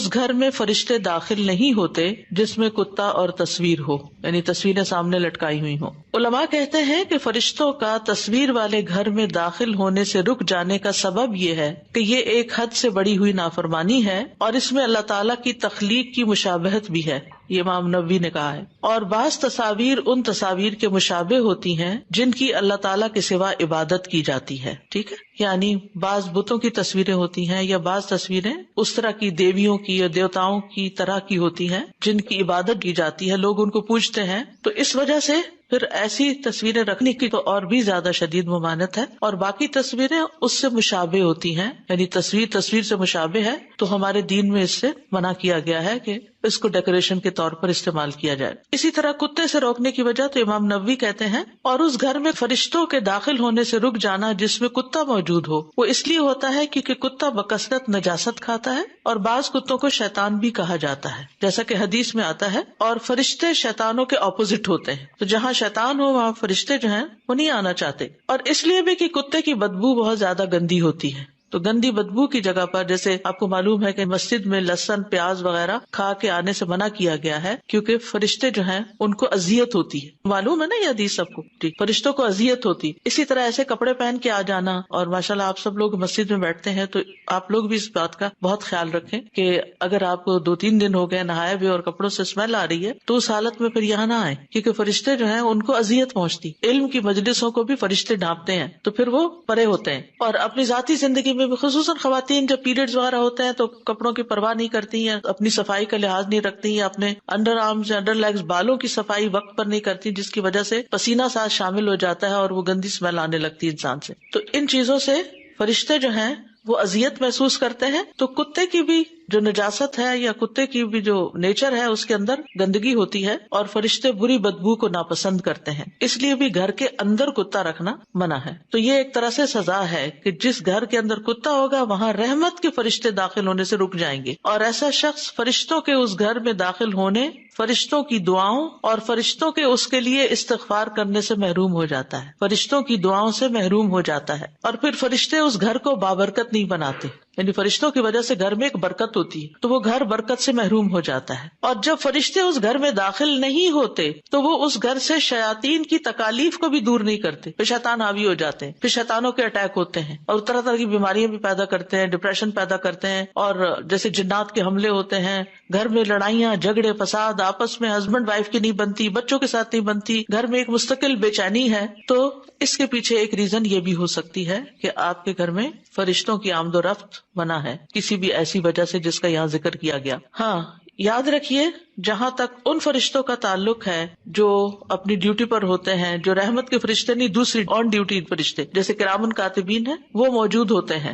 اس گھر میں فرشتے داخل نہیں ہوتے جس میں کتا اور تصویر ہو، یعنی تصویریں سامنے لٹکائی ہوئی ہوں۔ علماء کہتے ہیں کہ فرشتوں کا تصویر والے گھر میں داخل ہونے سے رک جانے کا سبب یہ ہے کہ یہ ایک حد سے بڑی ہوئی نافرمانی ہے اور اس میں اللہ تعالیٰ کی تخلیق کی مشابہت بھی ہے، یہ امام نووی نے کہا ہے۔ اور بعض تصاویر ان تصاویر کے مشابہ ہوتی ہیں جن کی اللہ تعالیٰ کے سوا عبادت کی جاتی ہے، ٹھیک ہے، یعنی بعض بتوں کی تصویریں ہوتی ہیں یا بعض تصویریں اس طرح کی دیویوں کی یا دیوتاؤں کی طرح کی ہوتی ہیں جن کی عبادت کی جاتی ہے، لوگ ان کو پوجتے ہیں، تو اس وجہ سے پھر ایسی تصویریں رکھنے کی تو اور بھی زیادہ شدید ممانعت ہے۔ اور باقی تصویریں اس سے مشابہ ہوتی ہیں، یعنی تصویر سے مشابہ ہے، تو ہمارے دین میں اس سے منع کیا گیا ہے کہ اس کو ڈیکوریشن کے طور پر استعمال کیا جائے۔ اسی طرح کتے سے روکنے کی وجہ تو امام نووی کہتے ہیں اور اس گھر میں فرشتوں کے داخل ہونے سے رک جانا جس میں کتا موجود ہو، وہ اس لیے ہوتا ہے کیونکہ کتا بکثرت نجاست کھاتا ہے، اور بعض کتوں کو شیطان بھی کہا جاتا ہے جیسا کہ حدیث میں آتا ہے، اور فرشتے شیطانوں کے اپوزٹ ہوتے ہیں، تو جہاں شیطان ہو وہاں فرشتے جو ہیں وہ نہیں آنا چاہتے۔ اور اس لیے بھی کہ کتے کی بدبو بہت زیادہ گندی ہوتی ہے، تو گندی بدبو کی جگہ پر جیسے آپ کو معلوم ہے کہ مسجد میں لہسن پیاز وغیرہ کھا کے آنے سے منع کیا گیا ہے کیونکہ فرشتے جو ہیں ان کو اذیت ہوتی ہے، معلوم ہے نا یہ حدیث سب کو، ٹھیک، فرشتوں کو اذیت ہوتی۔ اسی طرح ایسے کپڑے پہن کے آ جانا، اور ماشاءاللہ آپ سب لوگ مسجد میں بیٹھتے ہیں تو آپ لوگ بھی اس بات کا بہت خیال رکھیں کہ اگر آپ کو 2-3 دن ہو گئے نہائے ہوئے اور کپڑوں سے اسمیل آ رہی ہے تو اس حالت میں پھر یہاں نہ آئے، کیونکہ فرشتے جو ہیں ان کو اذیت پہنچتی، علم کی مجلسوں کو بھی فرشتے ڈھانپتے ہیں تو پھر وہ پرے ہوتے ہیں۔ اور اپنی ذاتی زندگی میں بھی خصوصاً خواتین جب پیریڈز وغیرہ ہوتے ہیں تو کپڑوں کی پرواہ نہیں کرتی ہیں، اپنی صفائی کا لحاظ نہیں رکھتی ہیں، اپنے انڈر آرمز انڈر لیگز بالوں کی صفائی وقت پر نہیں کرتی، جس کی وجہ سے پسینہ ساتھ شامل ہو جاتا ہے اور وہ گندی اسمیل آنے لگتی ہے انسان سے۔ تو ان چیزوں سے فرشتے جو ہیں وہ اذیت محسوس کرتے ہیں، تو کتے کی بھی جو نجاست ہے یا کتے کی بھی جو نیچر ہے اس کے اندر گندگی ہوتی ہے، اور فرشتے بری بدبو کو ناپسند کرتے ہیں، اس لیے بھی گھر کے اندر کتا رکھنا منع ہے۔ تو یہ ایک طرح سے سزا ہے کہ جس گھر کے اندر کتا ہوگا وہاں رحمت کے فرشتے داخل ہونے سے رک جائیں گے، اور ایسا شخص فرشتوں کے اس گھر میں داخل ہونے، فرشتوں کی دعاؤں اور فرشتوں کے اس کے لیے استغفار کرنے سے محروم ہو جاتا ہے، فرشتوں کی دعاؤں سے محروم ہو جاتا ہے، اور پھر فرشتے اس گھر کو بابرکت نہیں بناتے، یعنی فرشتوں کی وجہ سے گھر میں ایک برکت ہوتی ہے تو وہ گھر برکت سے محروم ہو جاتا ہے۔ اور جب فرشتے اس گھر میں داخل نہیں ہوتے تو وہ اس گھر سے شیاطین کی تکالیف کو بھی دور نہیں کرتے، پھر شیطان حاوی ہو جاتے ہیں، پھر شیطانوں کے اٹیک ہوتے ہیں اور طرح طرح کی بیماریاں بھی پیدا کرتے ہیں، ڈپریشن پیدا کرتے ہیں، اور جیسے جنات کے حملے ہوتے ہیں، گھر میں لڑائیاں جھگڑے فساد، آپس میں ہسبینڈ وائف کی نہیں بنتی، بچوں کے ساتھ نہیں بنتی، گھر میں ایک مستقل بے چینی ہے۔ تو اس کے پیچھے ایک ریزن یہ بھی ہو سکتی ہے کہ آپ کے گھر میں فرشتوں کی آمد و رفت منع ہے کسی بھی ایسی وجہ سے جس کا یہاں ذکر کیا گیا۔ ہاں یاد رکھیے جہاں تک ان فرشتوں کا تعلق ہے جو اپنی ڈیوٹی پر ہوتے ہیں، جو رحمت کے فرشتے نہیں، دوسری آن ڈیوٹی فرشتے جیسے کرامن کاتبین ہیں، وہ موجود ہوتے ہیں،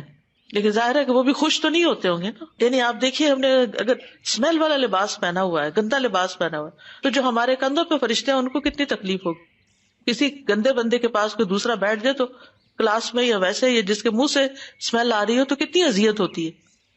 لیکن ظاہر ہے کہ وہ بھی خوش تو نہیں ہوتے ہوں گے نا۔ یعنی آپ دیکھیے ہم نے اگر اسمیل والا لباس پہنا ہوا ہے، گندا لباس پہنا ہوا ہے، تو جو ہمارے کندھوں پہ فرشتے ہیں ان کو کتنی تکلیف ہوگی۔ کسی گندے بندے کے پاس کوئی دوسرا بیٹھ جائے تو کلاس میں یا ویسے یا جس کے منہ سے اسمیل آ رہی ہو تو کتنی اذیت ہوتی ہے،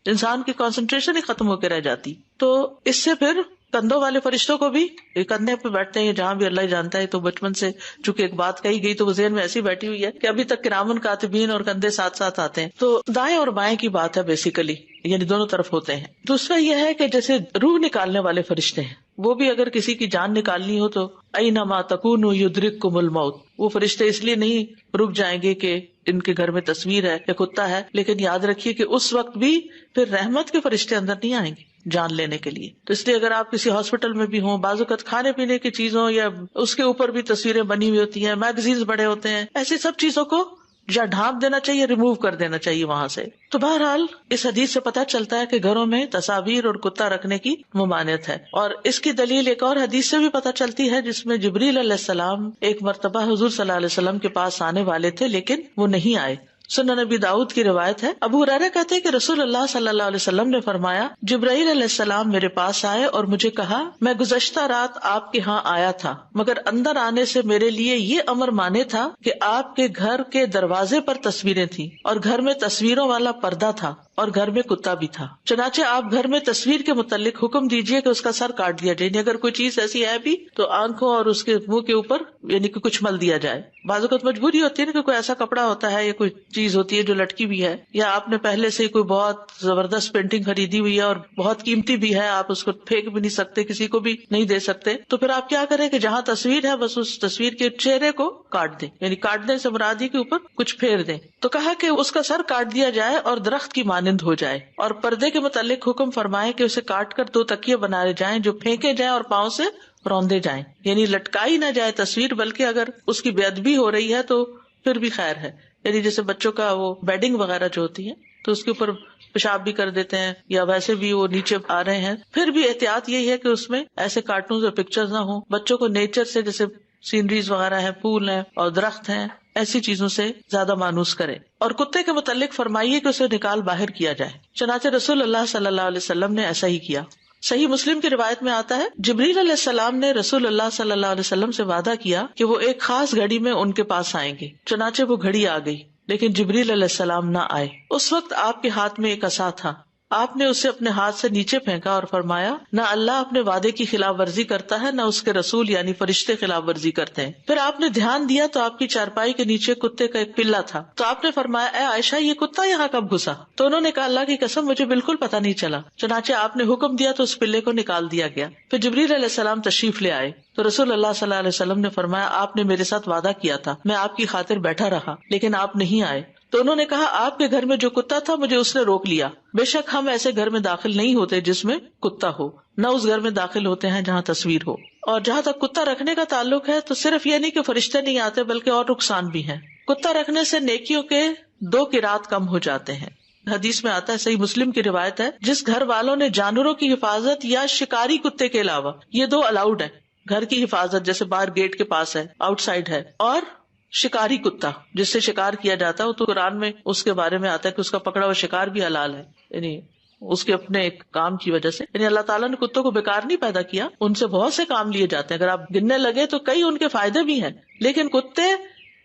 انسان کی کنسنٹریشن ہی ختم ہو کے رہ جاتی۔ تو اس سے پھر کندھوں والے فرشتوں کو بھی کندھے پہ بیٹھتے ہیں جہاں بھی اللہ جانتا ہے، تو بچپن سے چونکہ ایک بات کہی گئی تو وہ ذہن میں ایسی بیٹھی ہوئی ہے کہ ابھی تک کرامن کاتبین اور کندھے ساتھ ساتھ آتے ہیں۔ تو دائیں اور بائیں کی بات ہے بیسیکلی، یعنی دونوں طرف ہوتے ہیں۔ دوسرا یہ ہے کہ جیسے روح نکالنے والے فرشتے ہیں، وہ بھی اگر کسی کی جان نکالنی ہو تو اینما تکونوا یدرککم الموت، وہ فرشتے اس لیے نہیں رک جائیں گے کہ ان کے گھر میں تصویر ہے یا کتا ہے، لیکن یاد رکھیے کہ اس وقت بھی پھر رحمت کے فرشتے اندر نہیں آئیں گے جان لینے کے لیے۔ تو اس لیے اگر آپ کسی ہاسپٹل میں بھی ہوں، بعض اوقات کھانے پینے کی چیزوں یا اس کے اوپر بھی تصویریں بنی ہوئی ہوتی ہیں، میگزینز بڑے ہوتے ہیں، ایسی سب چیزوں کو یا ڈھانپ دینا چاہیے، ریموو کر دینا چاہیے وہاں سے۔ تو بہرحال اس حدیث سے پتہ چلتا ہے کہ گھروں میں تصاویر اور کتا رکھنے کی ممانعت ہے، اور اس کی دلیل ایک اور حدیث سے بھی پتہ چلتی ہے جس میں جبریل علیہ السلام ایک مرتبہ حضور صلی اللہ علیہ وسلم کے پاس آنے والے تھے لیکن وہ نہیں آئے۔ سنن نبی داؤد کی روایت ہے، ابو ہریرہ کہتے ہیں کہ رسول اللہ صلی اللہ علیہ وسلم نے فرمایا، جبرائیل علیہ السلام میرے پاس آئے اور مجھے کہا، میں گزشتہ رات آپ کے ہاں آیا تھا، مگر اندر آنے سے میرے لیے یہ امر مانے تھا کہ آپ کے گھر کے دروازے پر تصویریں تھیں اور گھر میں تصویروں والا پردہ تھا، اور گھر میں کتا بھی تھا. چنانچہ آپ گھر میں تصویر کے متعلق حکم دیجئے کہ اس کا سر کاٹ دیا جائے. اگر کوئی چیز ایسی ہے بھی تو آنکھوں اور اس کے منہ کے اوپر یعنی کہ کچھ مل دیا جائے. بعض اوقات مجبوری ہوتی ہے نا کہ کوئی ایسا کپڑا ہوتا ہے یا کوئی چیز ہوتی ہے جو لٹکی بھی ہے, یا آپ نے پہلے سے کوئی بہت زبردست پینٹنگ خریدی ہوئی ہے اور بہت قیمتی بھی ہے, آپ اس کو پھینک بھی نہیں سکتے, کسی کو بھی نہیں دے سکتے, تو پھر آپ کیا کریں کہ جہاں تصویر ہے بس اس تصویر کے چہرے کو کاٹ دیں. یعنی کاٹنے سے مراد کے اوپر کچھ پھیر دیں. تو کہا کہ اس کا سر کاٹ دیا جائے اور درخت کی مانند ہو جائے. اور پردے کے متعلق حکم فرمائے کہ اسے کاٹ کر 2 تکیے بنائے جائیں جو پھینکے جائیں اور پاؤں سے روندے جائیں. یعنی لٹکائی نہ جائے تصویر, بلکہ اگر اس کی بے ادبی ہو رہی ہے تو پھر بھی خیر ہے. یعنی جیسے بچوں کا وہ بیڈنگ وغیرہ جو ہوتی ہے تو اس کے اوپر پیشاب بھی کر دیتے ہیں, یا ویسے بھی وہ نیچے آ رہے ہیں, پھر بھی احتیاط یہی ہے کہ اس میں ایسے کارٹونز اور پکچرز نہ ہوں. بچوں کو نیچر سے, جیسے سینریز وغیرہ ہیں, پھول ہیں اور درخت ہیں, ایسی چیزوں سے زیادہ مانوس کرے. اور کتے کے متعلق فرمائیے کہ اسے نکال باہر کیا جائے. چنانچہ رسول اللہ صلی اللہ علیہ وسلم نے ایسا ہی کیا. صحیح مسلم کی روایت میں آتا ہے, جبریل علیہ السلام نے رسول اللہ صلی اللہ علیہ وسلم سے وعدہ کیا کہ وہ ایک خاص گھڑی میں ان کے پاس آئیں گے. چنانچہ وہ گھڑی آ گئی, لیکن جبریل علیہ السلام نہ آئے. اس وقت آپ کے ہاتھ میں ایک عصا تھا. آپ نے اسے اپنے ہاتھ سے نیچے پھینکا اور فرمایا, نہ اللہ اپنے وعدے کی خلاف ورزی کرتا ہے, نہ اس کے رسول یعنی فرشتے خلاف ورزی کرتے ہیں. پھر آپ نے دھیان دیا تو آپ کی چارپائی کے نیچے کتے کا ایک پلہ تھا. تو آپ نے فرمایا, اے عائشہ, یہ کتا یہاں کب گھسا؟ تو انہوں نے کہا, اللہ کی قسم مجھے بالکل پتہ نہیں چلا. چنانچہ آپ نے حکم دیا تو اس پلے کو نکال دیا گیا. پھر جبریل علیہ السلام تشریف لے آئے تو رسول اللہ صلی اللہ علیہ وسلم نے فرمایا, آپ نے میرے ساتھ وعدہ کیا تھا, میں آپ کی خاطر بیٹھا رہا, لیکن آپ نہیں آئے. تو انہوں نے کہا, آپ کے گھر میں جو کتا تھا مجھے اس نے روک لیا. بے شک ہم ایسے گھر میں داخل نہیں ہوتے جس میں کتا ہو, نہ اس گھر میں داخل ہوتے ہیں جہاں تصویر ہو. اور جہاں تک کتا رکھنے کا تعلق ہے تو صرف یہ نہیں کہ فرشتے نہیں آتے, بلکہ اور نقصان بھی ہیں. کتا رکھنے سے نیکیوں کے 2 قرات کم ہو جاتے ہیں. حدیث میں آتا ہے, صحیح مسلم کی روایت ہے, جس گھر والوں نے جانوروں کی حفاظت یا شکاری کتے کے علاوہ, یہ 2 الاؤڈ ہے, گھر کی حفاظت جیسے باہر گیٹ کے پاس ہے, آؤٹ سائڈ ہے, اور شکاری کتا جس سے شکار کیا جاتا ہے, تو قرآن میں اس کے بارے میں آتا ہے کہ اس کا پکڑا ہوا شکار بھی حلال ہے. یعنی اس کے اپنے ایک کام کی وجہ سے, یعنی اللہ تعالیٰ نے کتوں کو بیکار نہیں پیدا کیا, ان سے بہت سے کام لیے جاتے ہیں. اگر آپ گننے لگے تو کئی ان کے فائدے بھی ہیں, لیکن کتے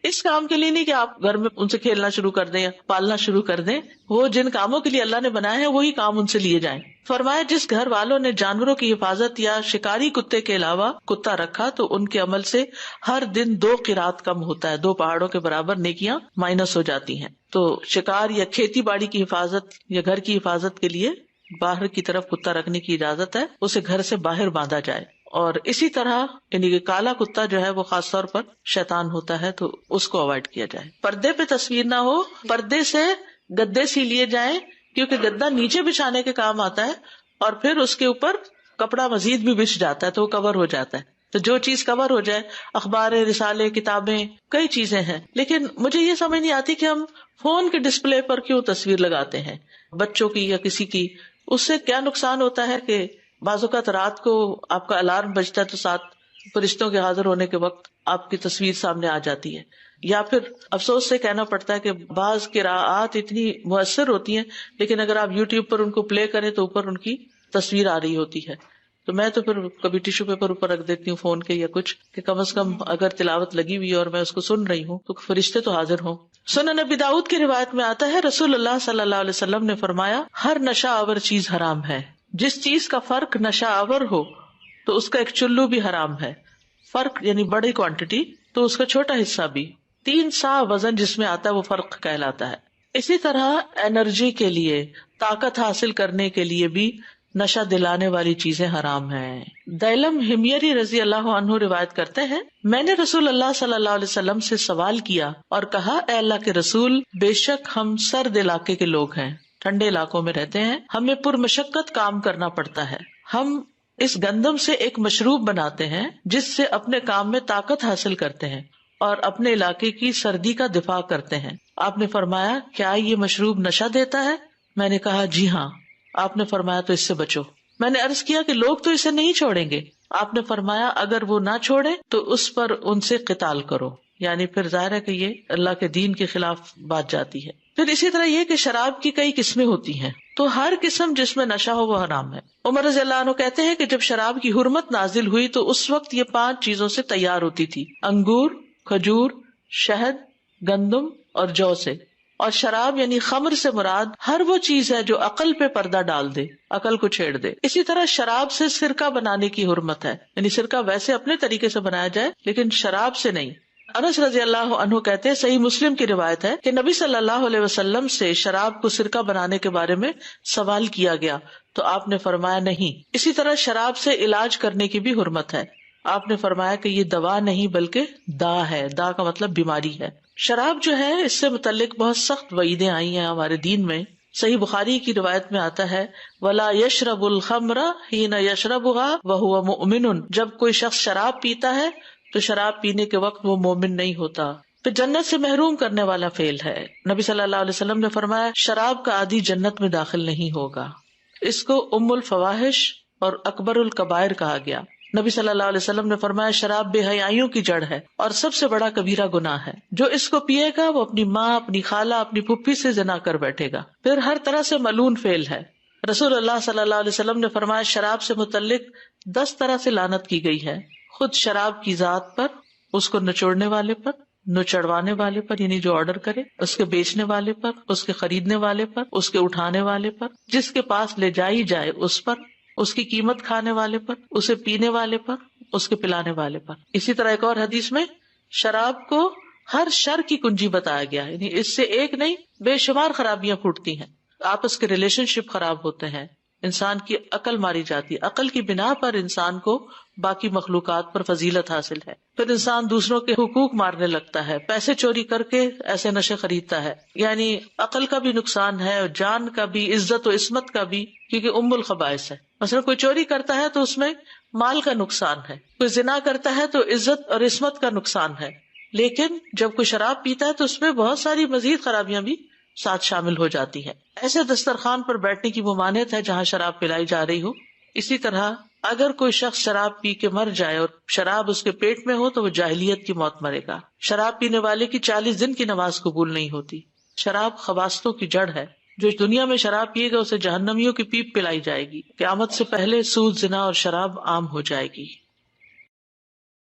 اس کام کے لیے نہیں کہ آپ گھر میں ان سے کھیلنا شروع کر دیں یا پالنا شروع کر دیں. وہ جن کاموں کے لیے اللہ نے بنائے ہیں وہی کام ان سے لیے جائیں. فرمایا, جس گھر والوں نے جانوروں کی حفاظت یا شکاری کتے کے علاوہ کتا رکھا تو ان کے عمل سے ہر دن 2 قرات کم ہوتا ہے, 2 پہاڑوں کے برابر نیکیاں مائنس ہو جاتی ہیں. تو شکار یا کھیتی باڑی کی حفاظت یا گھر کی حفاظت کے لیے باہر کی طرف کتا رکھنے کی اجازت ہے, اسے گھر سے باہر باندھا جائے. اور اسی طرح یعنی کہ کالا کتا جو ہے وہ خاص طور پر شیطان ہوتا ہے, تو اس کو اوائڈ کیا جائے. پردے پہ تصویر نہ ہو, پردے سے گدے سی لیے جائیں, کیونکہ گدا نیچے بچھانے کے کام آتا ہے اور پھر اس کے اوپر کپڑا مزید بھی بچھ جاتا ہے تو وہ کور ہو جاتا ہے. تو جو چیز کور ہو جائے, اخبار, رسالے, کتابیں, کئی چیزیں ہیں. لیکن مجھے یہ سمجھ نہیں آتی کہ ہم فون کے ڈسپلے پر کیوں تصویر لگاتے ہیں بچوں کی یا کسی کی. اس سے کیا نقصان ہوتا ہے کہ بعض اوقات رات کو آپ کا الارم بجتا ہے تو ساتھ فرشتوں کے حاضر ہونے کے وقت آپ کی تصویر سامنے آ جاتی ہے. یا پھر افسوس سے کہنا پڑتا ہے کہ بعض قراءات اتنی مؤثر ہوتی ہیں, لیکن اگر آپ یوٹیوب پر ان کو پلے کریں تو اوپر ان کی تصویر آ رہی ہوتی ہے. تو میں تو پھر کبھی ٹیشو پیپر اوپر رکھ دیتی ہوں فون کے یا کچھ, کہ کم از کم اگر تلاوت لگی ہوئی اور میں اس کو سن رہی ہوں تو فرشتے تو حاضر ہوں. سنن نبی داؤد کی روایت میں آتا ہے, رسول اللہ صلی اللہ علیہ وسلم نے فرمایا, ہر نشہ آور چیز حرام ہے. جس چیز کا فرق نشہ آور ہو تو اس کا ایک چلو بھی حرام ہے. فرق یعنی بڑی کوانٹٹی تو اس کا چھوٹا حصہ بھی. 3 سا وزن جس میں آتا ہے وہ فرق کہلاتا ہے. اسی طرح انرجی کے لیے, طاقت حاصل کرنے کے لیے بھی نشہ دلانے والی چیزیں حرام ہیں. دیلم ہمیری رضی اللہ عنہ روایت کرتے ہیں, میں نے رسول اللہ صلی اللہ علیہ وسلم سے سوال کیا اور کہا, اے اللہ کے رسول, بے شک ہم سرد علاقے کے لوگ ہیں, ٹھنڈے علاقوں میں رہتے ہیں, ہمیں پرمشقت کام کرنا پڑتا ہے. ہم اس گندم سے ایک مشروب بناتے ہیں جس سے اپنے کام میں طاقت حاصل کرتے ہیں اور اپنے علاقے کی سردی کا دفاع کرتے ہیں. آپ نے فرمایا, کیا یہ مشروب نشہ دیتا ہے؟ میں نے کہا, جی ہاں. آپ نے فرمایا, تو اس سے بچو. میں نے عرض کیا کہ لوگ تو اسے نہیں چھوڑیں گے. آپ نے فرمایا, اگر وہ نہ چھوڑے تو اس پر ان سے قتال کرو. یعنی پھر ظاہر ہے کہ یہ اللہ کے دین کے خلاف بات جاتی ہے. پھر اسی طرح یہ کہ شراب کی کئی قسمیں ہوتی ہیں, تو ہر قسم جس میں نشہ ہو وہ حرام ہے. عمر رضی اللہ عنہ کہتے ہیں کہ جب شراب کی حرمت نازل ہوئی تو اس وقت یہ 5 چیزوں سے تیار ہوتی تھی: انگور, کھجور, شہد, گندم اور جو سے. اور شراب یعنی خمر سے مراد ہر وہ چیز ہے جو عقل پہ پردہ ڈال دے، عقل کو چھیڑ دے. اسی طرح شراب سے سرکہ بنانے کی حرمت ہے، یعنی سرکہ ویسے اپنے طریقے سے بنایا جائے لیکن شراب سے نہیں. انس رضی اللہ عنہ کہتے ہیں، صحیح مسلم کی روایت ہے کہ نبی صلی اللہ علیہ وسلم سے شراب کو سرکہ بنانے کے بارے میں سوال کیا گیا تو آپ نے فرمایا نہیں. اسی طرح شراب سے علاج کرنے کی بھی حرمت ہے. آپ نے فرمایا کہ یہ دوا نہیں بلکہ دا ہے. دا کا مطلب بیماری ہے. شراب جو ہے اس سے متعلق بہت سخت وعیدیں آئی ہیں ہمارے دین میں. صحیح بخاری کی روایت میں آتا ہے، وَلَا يَشْرَبُ الْخَمْرَ حِينَ يَشْرَبُهَا وَهُوَ مُؤْمِنٌ، جب کوئی شخص شراب پیتا ہے تو شراب پینے کے وقت وہ مومن نہیں ہوتا. پھر جنت سے محروم کرنے والا فعل ہے. نبی صلی اللہ علیہ وسلم نے فرمایا شراب کا عادی جنت میں داخل نہیں ہوگا. اس کو ام الفواحش اور اکبر الکبائر کہا گیا. نبی صلی اللہ علیہ وسلم نے فرمایا شراب بے حیائیوں کی جڑ ہے اور سب سے بڑا کبیرہ گناہ ہے. جو اس کو پیے گا وہ اپنی ماں، اپنی خالہ، اپنی پھپھی سے زنا کر بیٹھے گا. پھر ہر طرح سے ملعون فعل ہے. رسول اللہ صلی اللہ علیہ وسلم نے فرمایا شراب سے متعلق 10 طرح سے لعنت کی گئی ہے. خود شراب کی ذات پر، اس کو نچوڑنے والے پر، نچڑوانے والے پر یعنی جو آرڈر کرے، اس کے بیچنے والے پر، اس کے خریدنے والے پر، اس کے اٹھانے والے پر، جس کے پاس لے جائی جائے اس پر، اس کی قیمت کھانے والے پر، اسے پینے والے پر، اس کے پلانے والے پر. اسی طرح ایک اور حدیث میں شراب کو ہر شر کی کنجی بتایا گیا، یعنی اس سے ایک نہیں بے شمار خرابیاں پھوٹتی ہیں. آپس کے ریلیشن شپ خراب ہوتے ہیں، انسان کی عقل ماری جاتی ہے. عقل کی بنا پر انسان کو باقی مخلوقات پر فضیلت حاصل ہے. پھر انسان دوسروں کے حقوق مارنے لگتا ہے، پیسے چوری کر کے ایسے نشے خریدتا ہے. یعنی عقل کا بھی نقصان ہے، جان کا بھی، عزت و عصمت کا بھی، کیونکہ ام الخبائث ہے. مثلا کوئی چوری کرتا ہے تو اس میں مال کا نقصان ہے، کوئی زنا کرتا ہے تو عزت اور عصمت کا نقصان ہے. لیکن جب کوئی شراب پیتا ہے تو اس میں بہت ساری مزید خرابیاں بھی ساتھ شامل ہو جاتی ہے. ایسے دسترخوان پر بیٹھنے کی ممانعت ہے جہاں شراب پلائی جا رہی ہو. اسی طرح اگر کوئی شخص شراب پی کے مر جائے اور شراب اس کے پیٹ میں ہو تو وہ جاہلیت کی موت مرے گا. شراب پینے والے کی 40 دن کی نماز قبول نہیں ہوتی. شراب خباثتوں کی جڑ ہے. جو دنیا میں شراب پیے گا اسے جہنمیوں کی پیپ پلائی جائے گی. قیامت سے پہلے سود، زنا اور شراب عام ہو جائے گی.